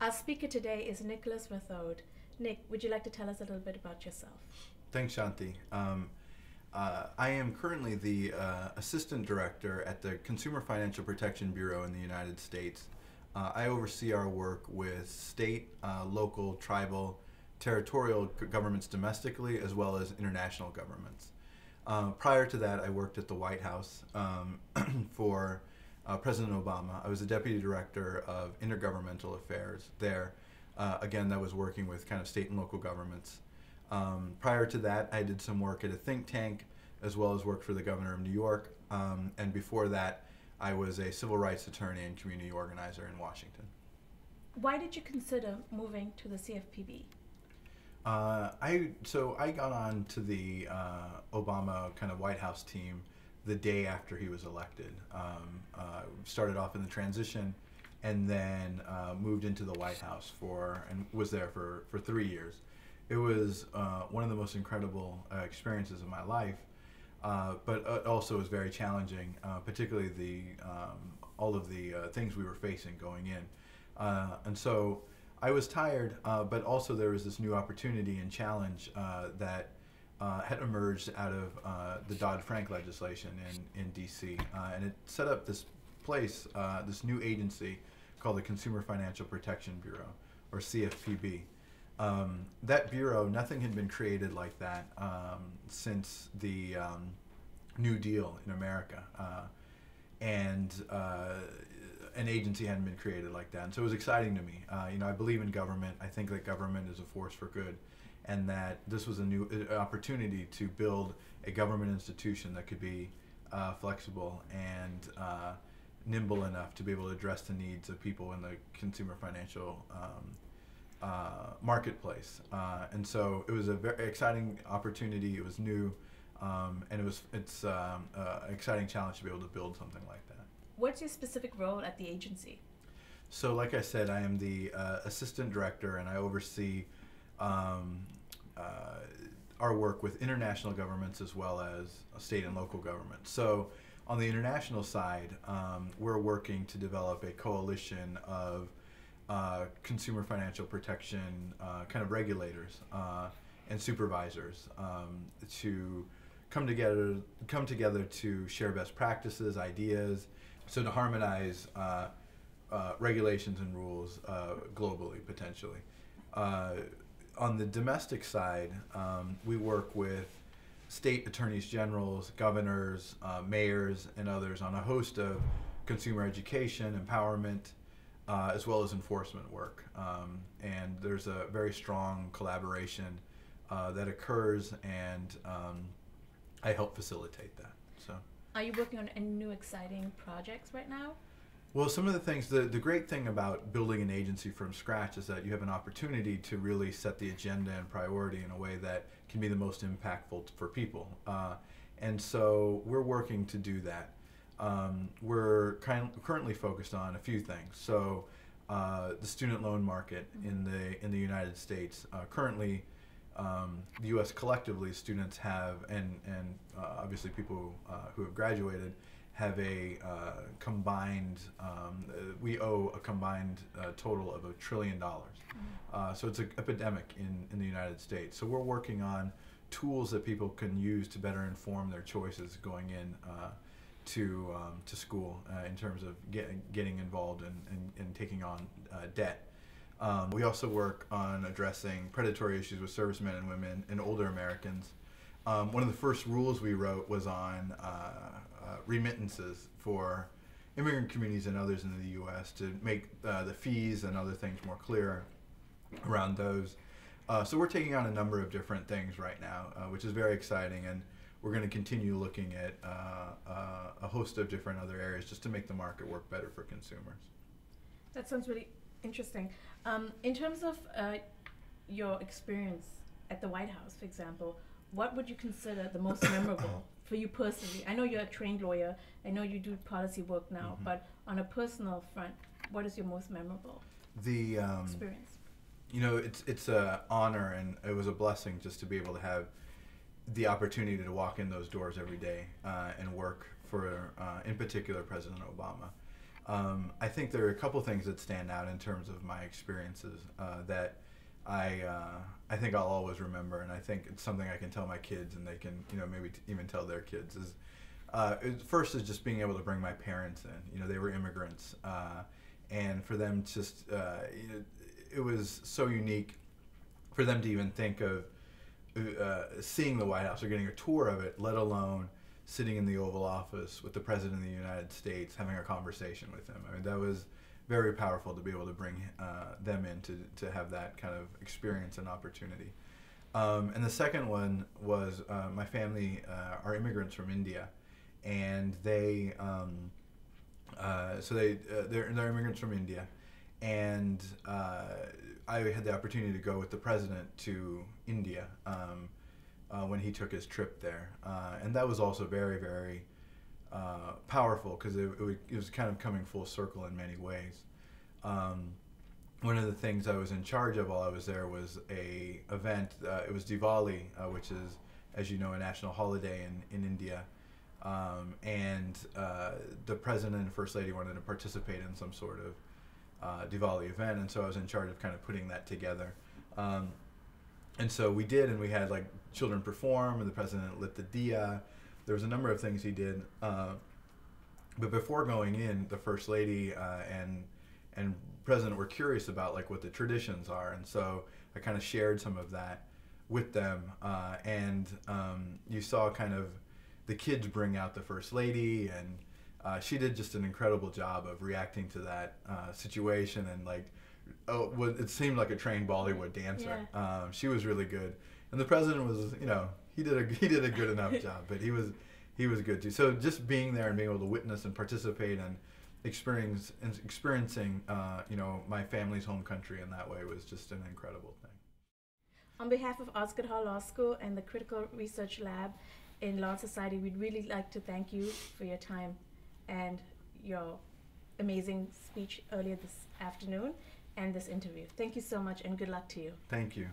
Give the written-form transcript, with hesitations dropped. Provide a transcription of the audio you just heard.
Our speaker today is Nicholas Rathod. Nick, would you like to tell us a little bit about yourself? Thanks, Shanti. I am currently the Assistant Director at the Consumer Financial Protection Bureau in the United States. I oversee our work with state, local, tribal, territorial governments domestically, as well as international governments. Prior to that, I worked at the White House for President Obama. I was the Deputy Director of Intergovernmental Affairs there. Again, that was working with kind of state and local governments. Prior to that, I did some work at a think tank, as well as worked for the governor of New York. And before that, I was a civil rights attorney and community organizer in Washington. Why did you consider moving to the CFPB? I got on to the Obama kind of White House team the day after he was elected. Started off in the transition, and then moved into the White House and was there for 3 years. It was one of the most incredible experiences of my life, but also was very challenging, particularly all of the things we were facing going in. And so I was tired, but also there was this new opportunity and challenge that had emerged out of the Dodd-Frank legislation in DC, and it set up this place, this new agency called the Consumer Financial Protection Bureau, or CFPB. That bureau, nothing had been created like that since the New Deal in America, and an agency hadn't been created like that. And so it was exciting to me. I believe in government. I think that government is a force for good, and that this was a new opportunity to build a government institution that could be flexible and nimble enough to be able to address the needs of people in the consumer financial marketplace. And so it was a very exciting opportunity. It was new, and it's an exciting challenge to be able to build something like that. What's your specific role at the agency? So like I said, I am the assistant director, and I oversee our work with international governments as well as state and local governments. So on the international side, we're working to develop a coalition of consumer financial protection kind of regulators and supervisors to come together to share best practices, ideas, so to harmonize regulations and rules globally, potentially. On the domestic side, we work with state attorneys generals, governors, mayors, and others on a host of consumer education, empowerment, as well as enforcement work. And there's a very strong collaboration that occurs, and I help facilitate that. So, are you working on any new exciting projects right now? Well, some of the things, the great thing about building an agency from scratch is that you have an opportunity to really set the agenda and priority in a way that can be the most impactful for people. And so we're working to do that. We're currently focused on a few things. So the student loan market in the United States. Currently, the U.S. collectively, students have, and obviously people who have graduated, have a combined, we owe a combined total of $1 trillion. So it's an epidemic in the United States. So we're working on tools that people can use to better inform their choices going in to school in terms of getting involved and taking on debt. We also work on addressing predatory issues with servicemen and women and older Americans. One of the first rules we wrote was on remittances for immigrant communities and others in the U.S. to make the fees and other things more clear around those. So we're taking on a number of different things right now, which is very exciting, and we're going to continue looking at a host of different other areas just to make the market work better for consumers. That sounds really interesting. In terms of your experience at the White House, for example, what would you consider the most memorable for you personally? I know you're a trained lawyer. I know you do policy work now, but on a personal front, what is your most memorable experience? It's an honor, and it was a blessing just to be able to have the opportunity to walk in those doors every day and work for, in particular, President Obama. I think there are a couple things that stand out in terms of my experiences that I think I'll always remember, and I think it's something I can tell my kids, and they can, you know, maybe even tell their kids. First is just being able to bring my parents in. You know, they were immigrants, and for them just, you know, it was so unique for them to even think of seeing the White House or getting a tour of it, let alone sitting in the Oval Office with the President of the United States, having a conversation with him. I mean, that was very powerful to be able to bring them in to have that kind of experience and opportunity. And the second one was my family are immigrants from India, and they're immigrants from India, and I had the opportunity to go with the president to India when he took his trip there, and that was also very, very powerful because it was kind of coming full circle in many ways. One of the things I was in charge of while I was there was a event. It was Diwali, which is, as you know, a national holiday in India, and the president and first lady wanted to participate in some sort of Diwali event, and so I was in charge of kind of putting that together. And so we did, and we had like children perform, and the president lit the diya. There was a number of things he did. But before going in, the first lady and president were curious about like what the traditions are, and so I kind of shared some of that with them. And you saw kind of the kids bring out the first lady, and she did just an incredible job of reacting to that situation, and like, it seemed like a trained Bollywood dancer. Yeah. She was really good, and the president was, you know, he did a good enough job, but he was good too. So just being there and being able to witness and participate and experiencing, you know, my family's home country in that way was just an incredible thing. On behalf of Osgoode Hall Law School and the Critical Research Lab in Law and Society, we'd really like to thank you for your time and your amazing speech earlier this afternoon and this interview. Thank you so much, and good luck to you. Thank you.